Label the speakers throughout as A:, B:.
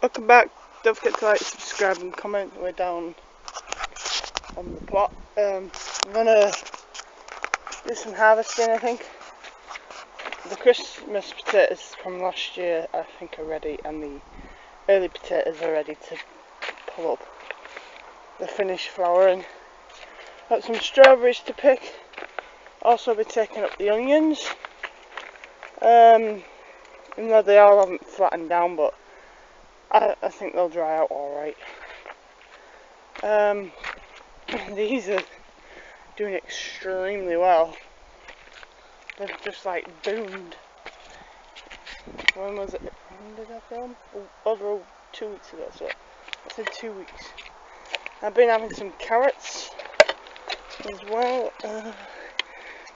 A: Welcome back. Don't forget to like, subscribe and comment. We're down on the plot. I'm gonna do some harvesting, I think. The Christmas potatoes from last year I think are ready, and the early potatoes are ready to pull up. They're finished flowering. Got some strawberries to pick. Also be taking up the onions. Even though they all haven't flattened down, but I think they'll dry out alright. These are doing extremely well. They've just like boomed. When was it? When did I film? Over 2 weeks ago, so I said 2 weeks. I've been having some carrots as well.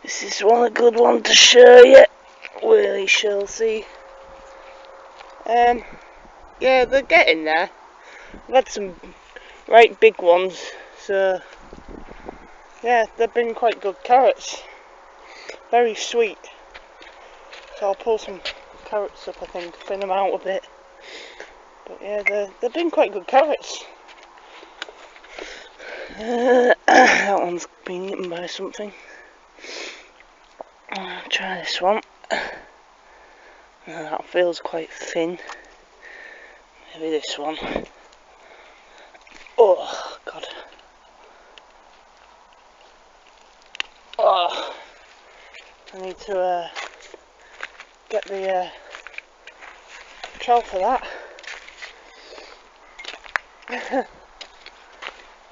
A: This is a good one to show you. We shall see. Yeah, they're getting there. I've had some right big ones, so yeah, they've been quite good carrots. Very sweet. So I'll pull some carrots up, I think, thin them out a bit. But yeah, they've been quite good carrots. That one's been eaten by something. I'll try this one. That feels quite thin. Maybe this one. Oh god. Oh, I need to get the trowel for that.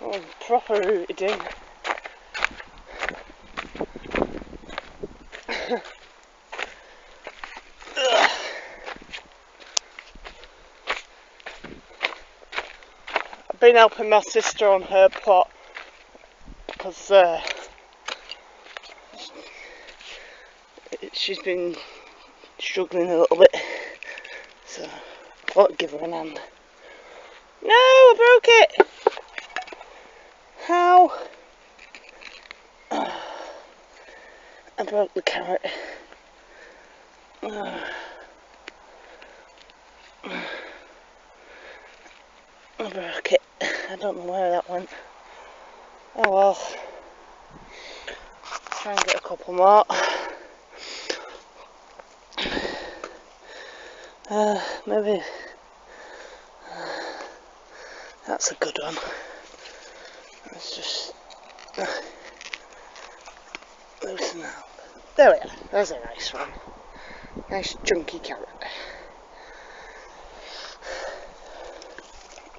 A: Oh, proper rooted in. I've been helping my sister on her plot because she's been struggling a little bit, so I thought I'd give her an hand. No, I broke it! How? I broke the carrot. I broke it. I don't know where that went. Oh well. Try and get a couple more. Maybe that's a good one. Let's just loosen that up. There we are. There's a nice one. Nice chunky carrot.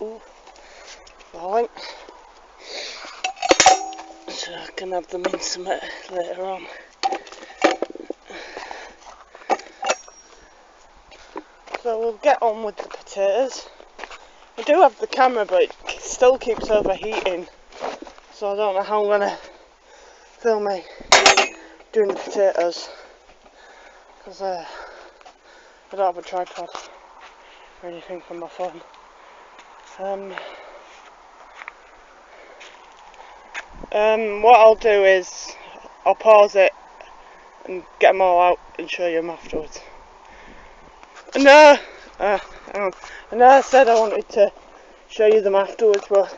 A: Ooh, falling. So I can have them in some later on. So we'll get on with the potatoes. I do have the camera, but it still keeps overheating, so I don't know how I'm gonna film me doing the potatoes, because I don't have a tripod or anything for my phone. What I'll do is I'll pause it and get them all out and show you them afterwards. No, hang on. I know I said I wanted to show you them afterwards, but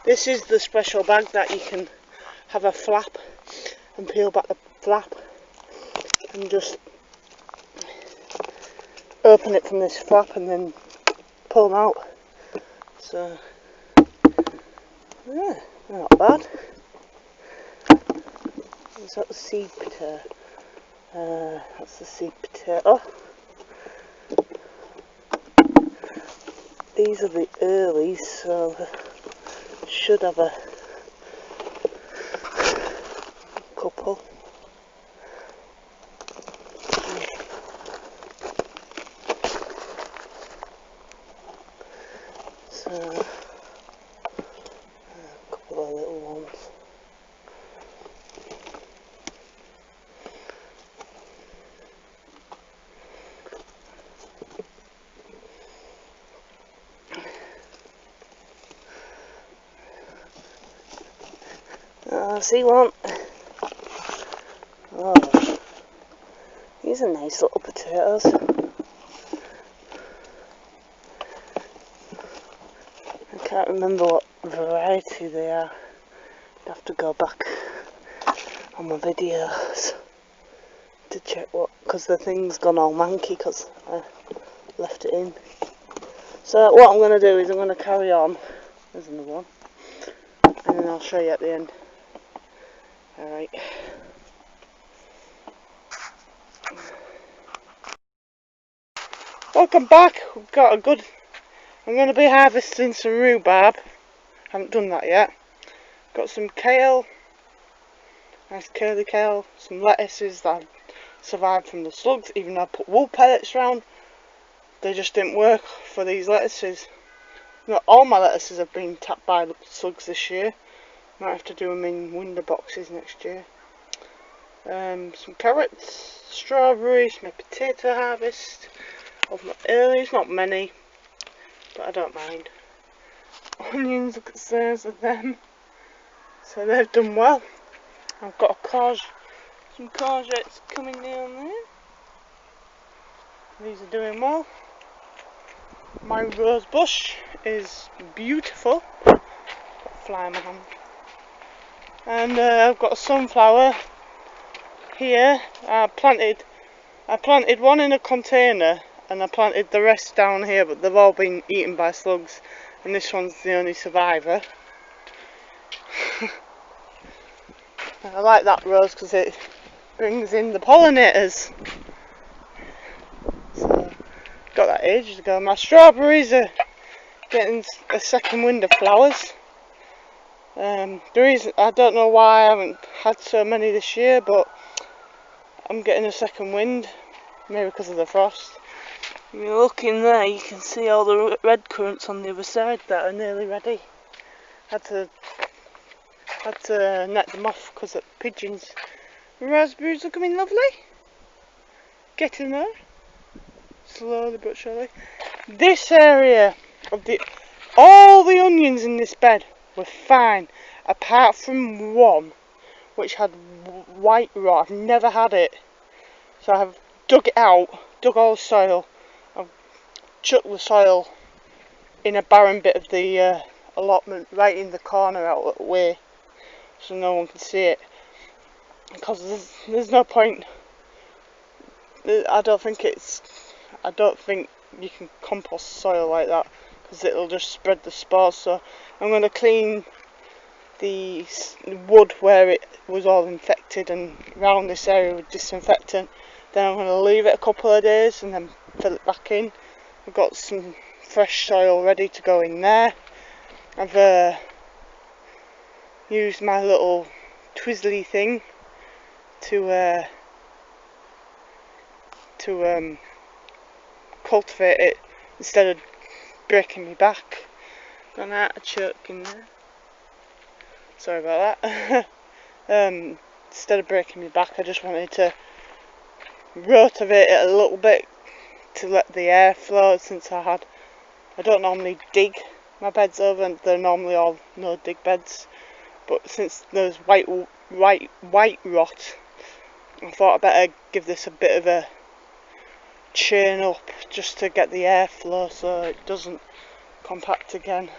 A: this is the special bag that you can have a flap and peel back the flap and just open it from this flap and then pull them out. So yeah, not bad. Is that the seed potato? That's the seed potato. These are the earlies, so I should have a couple. So a couple of little ones. I see one. Oh, these are nice little potatoes. can't remember what variety they are. I'd have to go back on my videos to check what, because the thing's gone all manky because I left it in. So what I'm going to do is I'm going to carry on. There's another one. And then I'll show you at the end. Alright. Welcome back. We've got a good... I'm going to be harvesting some rhubarb. Haven't done that yet. Got some kale. Nice curly kale. Some lettuces that survived from the slugs. Even though I put wool pellets around, they just didn't work for these lettuces. Not all my lettuces have been tapped by slugs this year. Might have to do them in window boxes next year. Some carrots, strawberries, my potato harvest of my earlies, not many, but I don't mind. Onions, look at the size of them. So they've done well. I've got some courgettes coming down there. These are doing well. My rose bush is beautiful. Got a fly in my hand. And I've got a sunflower here. I planted one in a container and I planted the rest down here, but they've all been eaten by slugs and this one's the only survivor. I like that rose because it brings in the pollinators. So got that ages ago. My strawberries are getting a second wind of flowers. I don't know why I haven't had so many this year, but I'm getting a second wind, maybe because of the frost. If you look in there, you can see all the red currants on the other side that are nearly ready. Had to net them off because of pigeons. The raspberries are coming lovely. Getting there, slowly but surely. This area of all the onions in this bed were fine, apart from one which had white rot. I've never had it, so I've dug it out, dug all the soil. I've chucked the soil in a barren bit of the allotment right in the corner out of the way, so no one can see it, because there's no point. I don't think you can compost soil like that because it'll just spread the spores. So I'm going to clean the wood where it was all infected and round this area with disinfectant. Then I'm going to leave it a couple of days and then fill it back in. I've got some fresh soil ready to go in there. I've used my little Twizzly thing to cultivate it instead of breaking my back. Got an artichoke in there. Sorry about that. Instead of breaking my back, I just wanted to rotivate it a little bit to let the air flow, since I don't normally dig my beds over, and they're normally all no dig beds, but since there's white rot, I thought I'd better give this a bit of a chain up just to get the air flow so it doesn't compact again.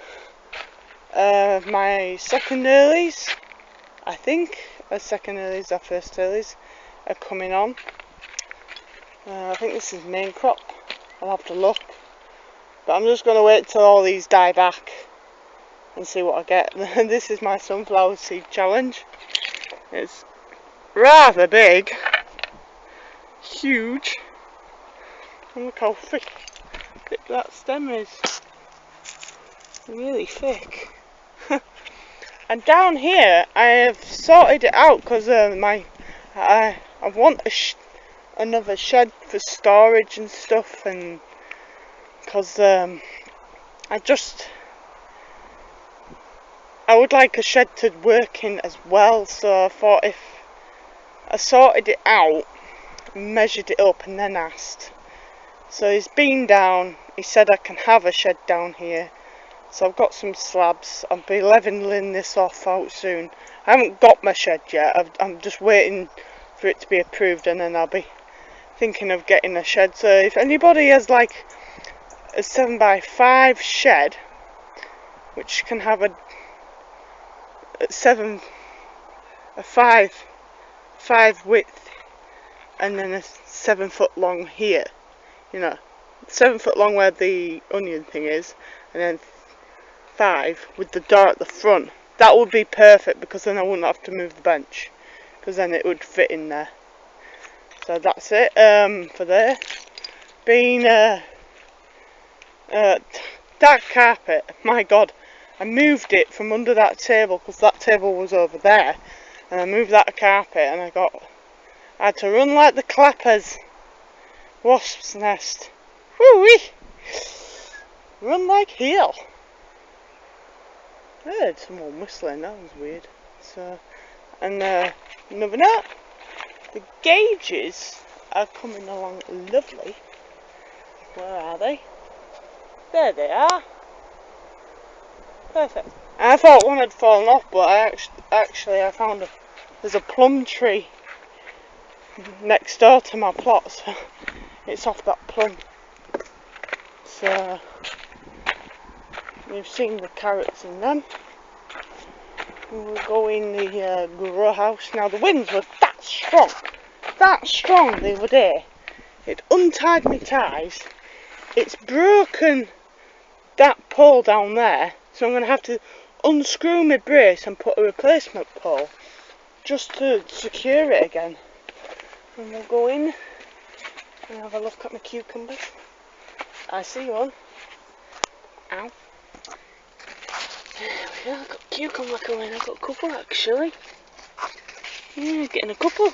A: My second earlies, I think, or first earlies are coming on. I think this is main crop. I'll have to look, but I'm just going to wait till all these die back and see what I get. This is my sunflower seed challenge. It's rather big, huge, and look how thick that stem is. Really thick. And down here I have sorted it out because I want another shed for storage and stuff, and because I would like a shed to work in as well. So I thought if I sorted it out, measured it up and then asked. So he's been down, he said I can have a shed down here. So I've got some slabs. I'll be levelling this off out soon. I haven't got my shed yet. I'm just waiting for it to be approved, and then I'll be thinking of getting a shed. So if anybody has like a 7x5 shed which can have a 5 width, and then a 7 foot long here. You know, 7 foot long where the onion thing is, and then 5 with the door at the front. That would be perfect, because then I wouldn't have to move the bench, because then it would fit in there. So that's it for there. Being that carpet, my god, I moved it from under that table, because that table was over there, and I moved that carpet, and I had to run like the clappers. Wasp's nest. Woo-wee! Run like hell. I heard someone whistling, that was weird. So, and another note, the gauges are coming along lovely. Where are they? There they are. Perfect. I thought one had fallen off, but I found there's a plum tree next door to my plot, so it's off that plum. So you've seen the carrots in them. We'll go in the grow house. Now the winds were that strong the other day. It untied my ties. It's broken that pole down there, so I'm going to have to unscrew my brace and put a replacement pole just to secure it again. And we'll go in and have a look at my cucumbers. I see one. Ow. There we go, I've got a cucumber coming. I've got a couple actually. Yeah, getting a couple.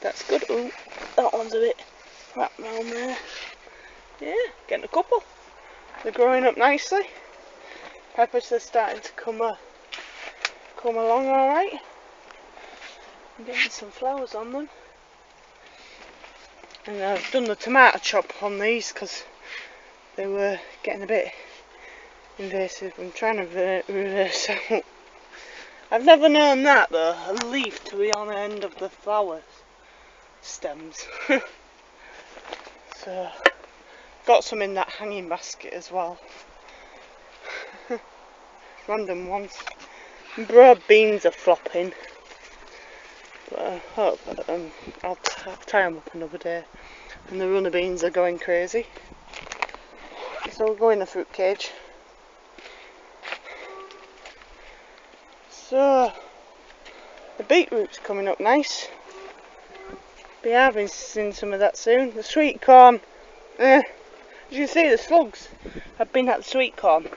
A: That's good. Ooh, that one's a bit wrapped round there. Yeah, getting a couple. They're growing up nicely. Peppers are starting to come along alright. I'm getting some flowers on them. And I've done the tomato chop on these because they were getting a bit invasive. I'm trying to reverse out. I've never known that though, a leaf to be on the end of the flower stems. So, got some in that hanging basket as well. Random ones. Broad beans are flopping. But I hope I'll tie them up another day. And the runner beans are going crazy. So we'll go in the fruit cage. So the beetroot's coming up nice. Be harvesting some of that soon. The sweet corn, as you see, the slugs have been at the sweet corn.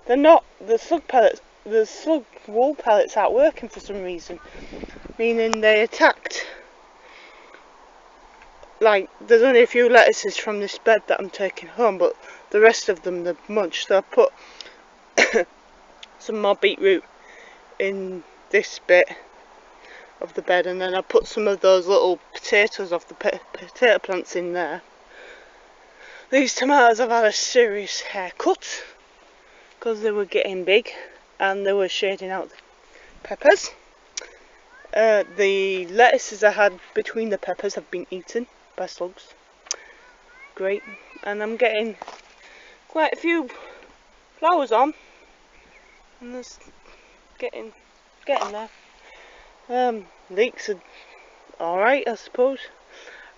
A: They're not, the slug pellets, the slug wool pellets aren't working for some reason, meaning they attacked. Like, there's only a few lettuces from this bed that I'm taking home, but the rest of them they've munched. So I put some more beetroot in this bit of the bed, and then I put some of those little potatoes off the potato plants in there. These tomatoes have had a serious haircut because they were getting big and they were shading out the peppers. The lettuces I had between the peppers have been eaten by slugs. Great. And I'm getting quite a few flowers on, and there's getting there. Leeks are alright, I suppose.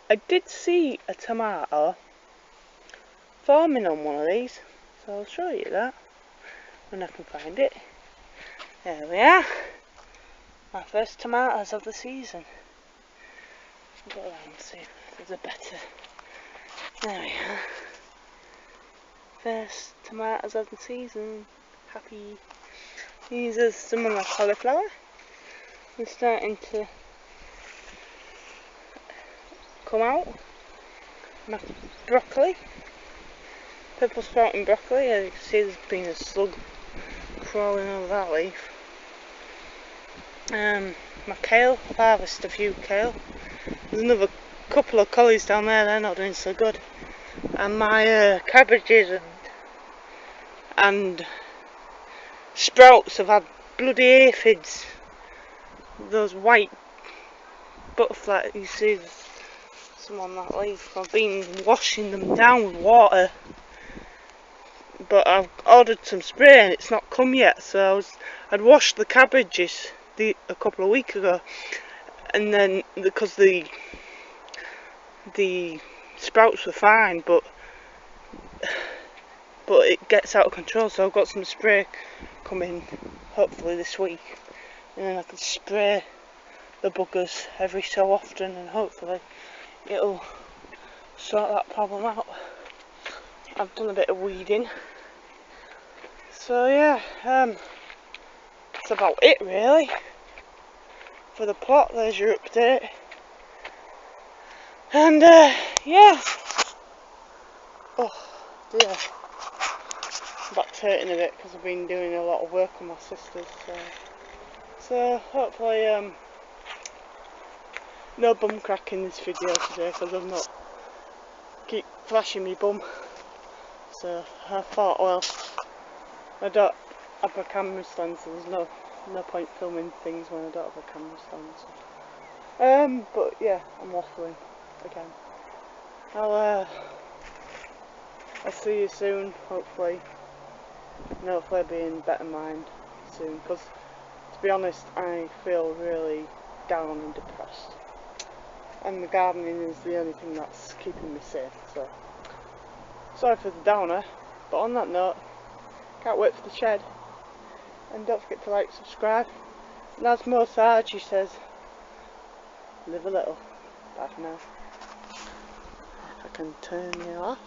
A: I did see a tomato forming on one of these, so I'll show you that when I can find it. There we are. My first tomatoes of the season. I'll go around and see if there's a better. There we are. First tomatoes of the season. Happy. These are some of my cauliflower. They're starting to come out. My broccoli. Purple sprouting broccoli. As you can see, there's been a slug crawling over that leaf. My kale. I've harvested a few kale. There's another couple of collies down there, they're not doing so good. And my cabbages and sprouts have had bloody aphids. Those white butterflies, you see some on that leaf. I've been washing them down with water but I've ordered some spray and it's not come yet. So I'd washed the cabbages a couple of weeks ago, and then because the sprouts were fine, but it gets out of control. So I've got some spray coming hopefully this week, and then I can spray the buggers every so often, and hopefully it'll sort that problem out. I've done a bit of weeding, so yeah, that's about it really for the plot. There's your update, and yeah, oh dear, back's hurting a bit because I've been doing a lot of work on my sisters, so hopefully no bum crack in this video today, because I'm not keep flashing me bum. So I thought, well, I don't have a camera stand, so there's no point filming things when I don't have a camera stand. But yeah, I'm waffling again. I'll see you soon, hopefully, and hopefully I'll be in better mind soon, because to be honest, I feel really down and depressed, and the gardening is the only thing that's keeping me safe. So sorry for the downer, but on that note, can't wait for the shed, and don't forget to like, subscribe, and as Mo Saji says, live a little. Bye for now. If I can turn you off.